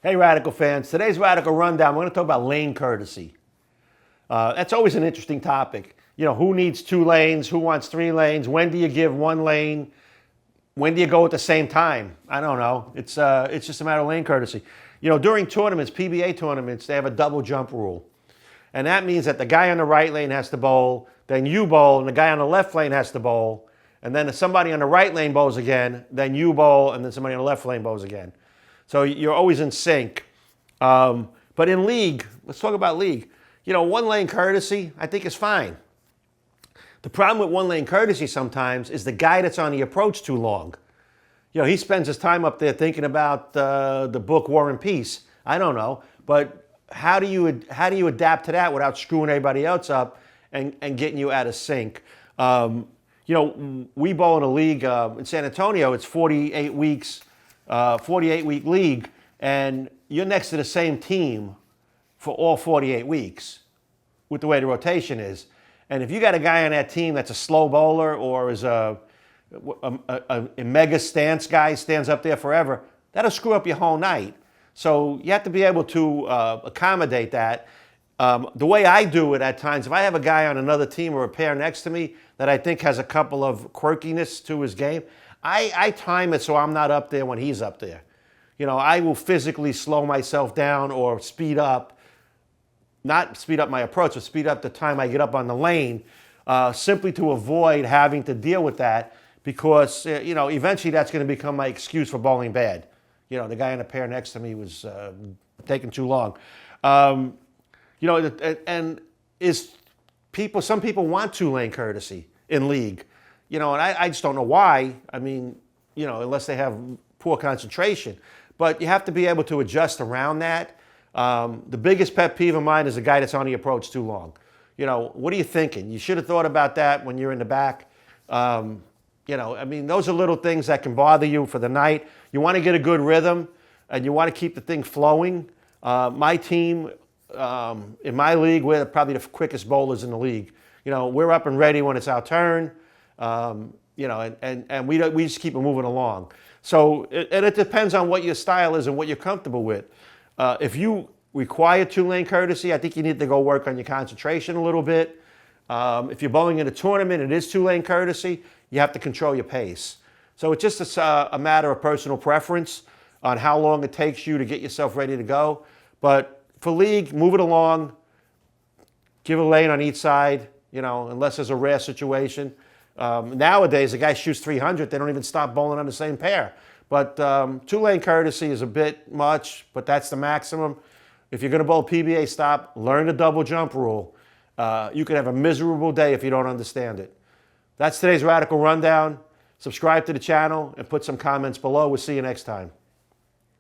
Hey, Radical fans. Today's Radical Rundown, we're going to talk about lane courtesy. That's always an interesting topic. You know, who needs 2 lanes? Who wants 3 lanes? When do you give 1 lane? When do you go at the same time? I don't know. It's just a matter of lane courtesy. You know, during tournaments, PBA tournaments, they have a double jump rule. And that means that the guy on the right lane has to bowl, then you bowl, and the guy on the left lane has to bowl. And then if somebody on the right lane bowls again, then you bowl, and then somebody on the left lane bowls again. So you're always in sync. But in league, let's talk about league. You know, 1 lane courtesy, I think is fine. The problem with 1 lane courtesy sometimes is the guy that's on the approach too long. You know, he spends his time up there thinking about the book War and Peace. I don't know, but how do you adapt to that without screwing everybody else up and getting you out of sync? You know, we bowl in a league in San Antonio. It's 48 weeks. 48-week league, and you're next to the same team for all 48 weeks with the way the rotation is. And if you got a guy on that team that's a slow bowler or is a mega stance guy, stands up there forever, that'll screw up your whole night. So you have to be able to accommodate that. The way I do it at times, if I have a guy on another team or a pair next to me that I think has a couple of quirkiness to his game, I time it so I'm not up there when he's up there. You know, I will physically slow myself down or speed up, not speed up my approach, but speed up the time I get up on the lane, simply to avoid having to deal with that because, you know, eventually that's going to become my excuse for bowling bad. You know, the guy in the pair next to me was taking too long. You know, and some people want 2 lane courtesy in league. You know, and I just don't know why. I mean, you know, unless they have poor concentration. But you have to be able to adjust around that. The biggest pet peeve of mine is a guy that's on the approach too long. You know, what are you thinking? You should have thought about that when you're in the back. You know, I mean, those are little things that can bother you for the night. You want to get a good rhythm, and you want to keep the thing flowing. My team, in my league, we're probably the quickest bowlers in the league. You know, we're up and ready when it's our turn. You know, and we just keep it moving along. So, and it depends on what your style is and what you're comfortable with. If you require 2 lane courtesy, I think you need to go work on your concentration a little bit. If you're bowling in a tournament, it is 2 lane courtesy. You have to control your pace. So it's just a matter of personal preference on how long it takes you to get yourself ready to go. But for league, move it along. Give a lane on each side, you know, unless there's a rare situation. Nowadays, a guy shoots 300, they don't even stop bowling on the same pair. But 2 lane courtesy is a bit much, but that's the maximum. If you're going to bowl PBA stop, learn the double jump rule. You could have a miserable day if you don't understand it. That's today's Radical Rundown. Subscribe to the channel and put some comments below. We'll see you next time.